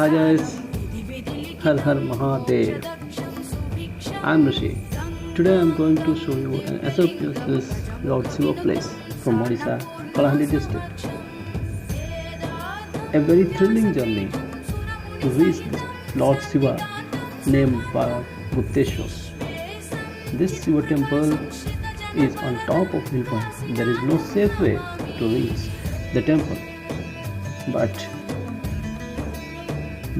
Hi guys, Har Har Mahadev. I'm Rishi. Today I'm going to show you an SOPS Lord Shiva place from Odisha, Kalahandi district. A very thrilling journey to reach Lord Shiva named Baba Gupteshwar. This Shiva temple is on top of hill point. There is no safe way to reach the temple. But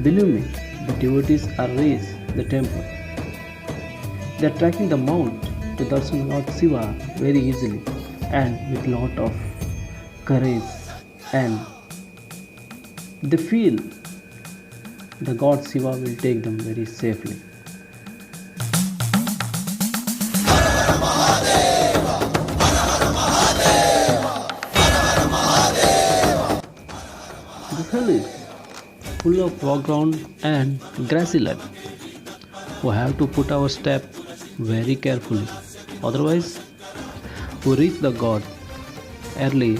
believe me, the devotees are reached the temple. They are tracking the mount to darshan Lord Shiva very easily and with lot of courage, and they feel the God Shiva will take them very safely. This hill is full of rock ground and grassy land. We have to put our step very carefully, otherwise we reach the god early,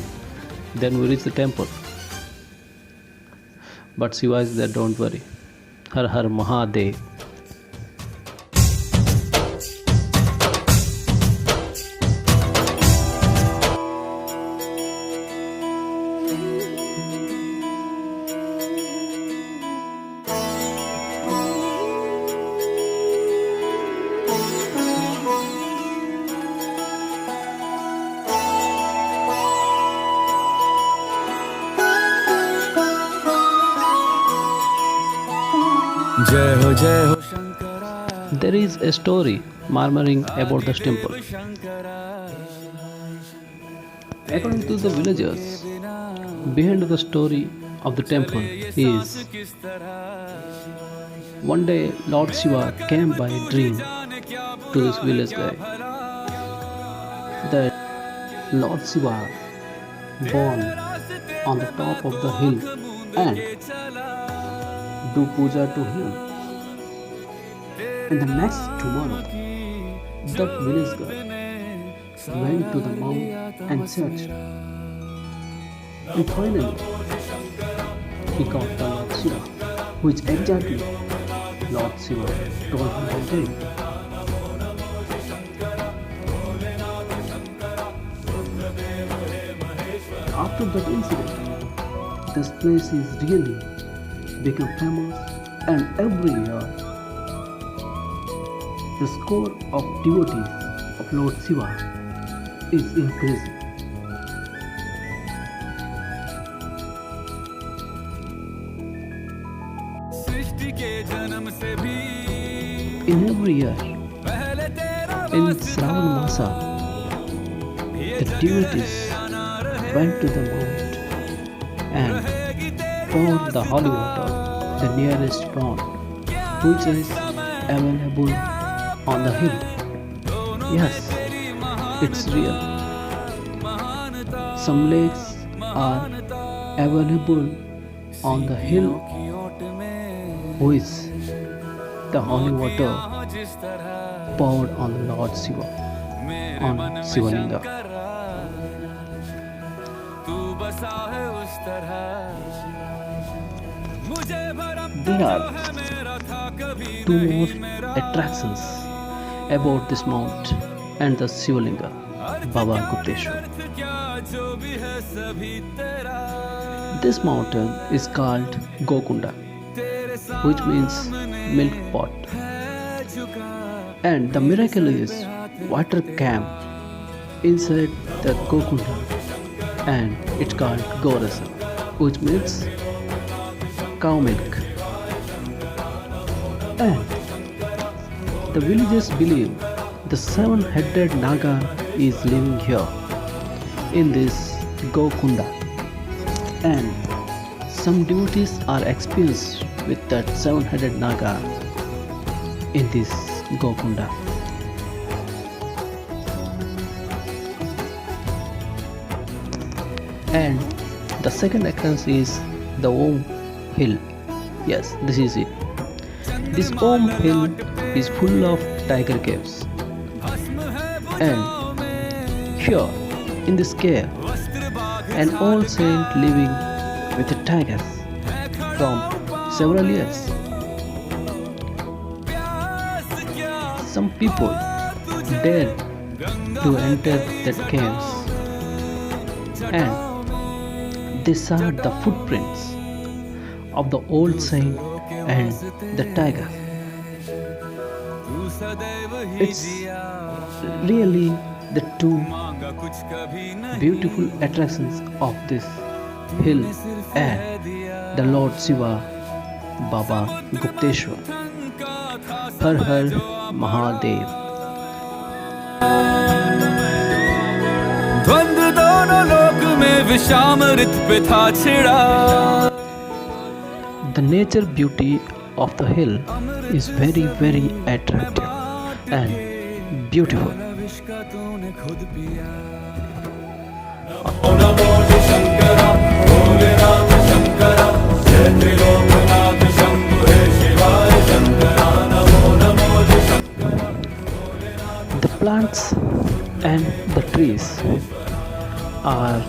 then we reach the temple. But Shiva is there, don't worry. Har Har Mahadev. जय हो Shankara. There is a story murmuring about this temple. According to the villagers, behind the story of the temple is one day Lord Shiva came by a dream to this village guy that Lord Shiva born on the top of the hill and do puja to him. And the next tomorrow, that village girl went to the mount and searched. And finally, he got the Lord Shiva, which exactly Lord Shiva told him that day. After that incident, this place is really become famous, and every year the score of devotees of Lord Shiva is increasing. In every year, in Shravan Masa, the devotees went to the mount and poured the holy water the nearest pond, which is available on the hill. Yes, it's real. Some lakes are available on the hill, which the holy water poured on the Lord Shiva, on Shivalinga. There are two more attractions about this mount and the Shivalinga, Baba Gupteshwar. This mountain is called Gokunda, which means milk pot. And the miracle is water came inside the Gokunda, and it's called Gorasa, which means cow milk. And the villagers believe the seven-headed Naga is living here in this Gokunda, and some devotees are experienced with that seven-headed Naga in this Gokunda. And the second occurrence is the Om Hill. Yes, this is it. This Om Hill is full of tiger caves. And here in this cave, an old saint living with the tigers from several years. Some people dared to enter that caves, and they saw the footprints of the old saint and the tiger. It's really the two beautiful attractions of this hill and the Lord Shiva, Baba Gupteshwar. Har Har Mahadev. द्वंद्व दोनों लोक में विषामृत पे था छिड़ा. The nature beauty of the hill is very, very attractive and beautiful. नमो शंकरा भोलेनाथ शंकरा जय त्रिलोकनाथ शंभु हे शिवाय शंकरा नमो Shankara. The plants and the trees are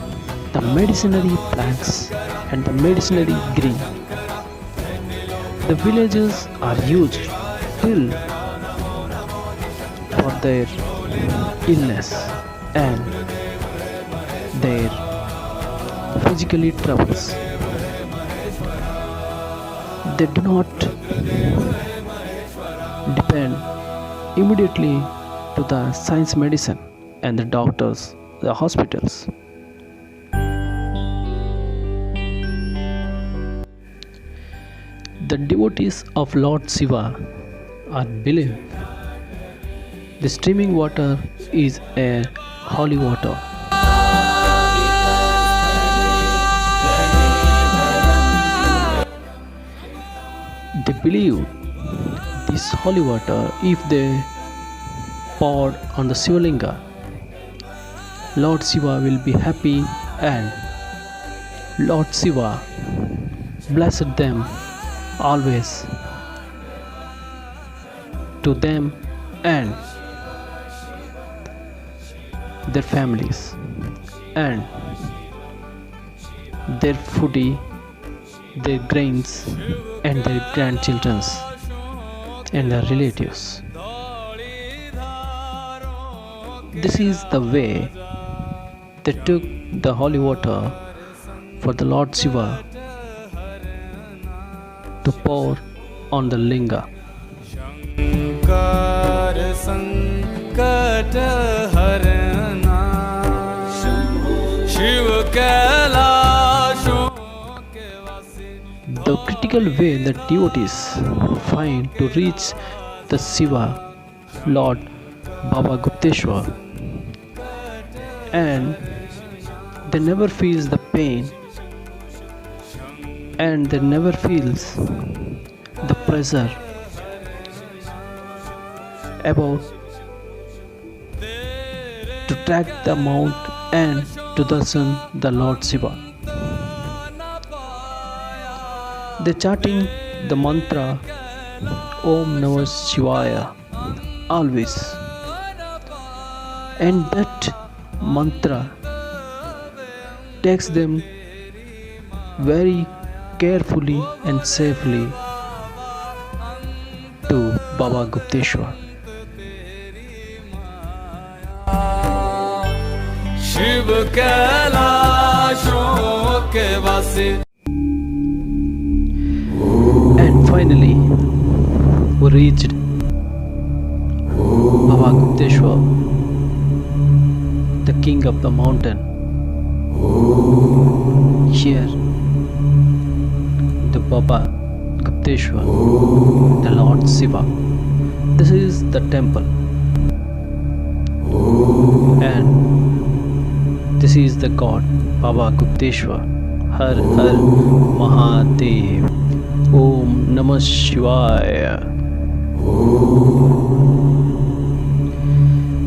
the medicinary plants and the medicinary green. The villages are used till for their illness and their physically troubles. They do not depend immediately to the science medicine and the doctors, the hospitals. The devotees of Lord Shiva are believed the streaming water is a holy water. They believe this holy water, if they poured on the Shivalinga, Lord Shiva will be happy and Lord Shiva blessed them always to them and their families and their foodie, their grains and their grandchildren and their relatives. This is the way they took the holy water for the Lord Shiva to pour on the linga. Shankar संकट हरना शिव कैलाशों के वासी. The critical way that devotees find to reach the Shiva, Lord Baba Gupteshwar, and they never feels the pain and they never feels the pressure about to track the mount and to darshan the Lord Shiva. They chanting the mantra Om Namah Shivaya always, and that mantra takes them very carefully and safely to Baba Gupteshwar. Shiv कैलाशों के वासी. And finally, we reached Baba Gupteshwar, the king of the mountain. Here, the Baba Gupteshwar, the Lord Shiva. This is the temple, and this is the god Baba Gupteshwar. Har Har Mahadev. Om Namah Shivaya.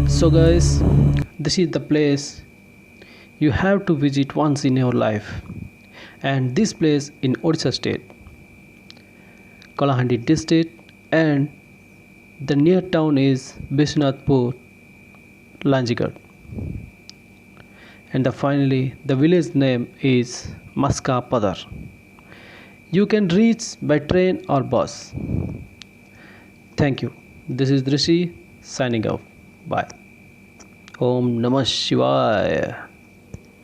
So guys, this is the place you have to visit once in your life, and this place in Odisha state, Kalahandi district, and the near town is Biswanathpur, Lanjigarh, and finally the village name is Maska Padar. you can reach by train or bus. Thank you. This is Drishi signing off. Bye. Om Namah Shivaya.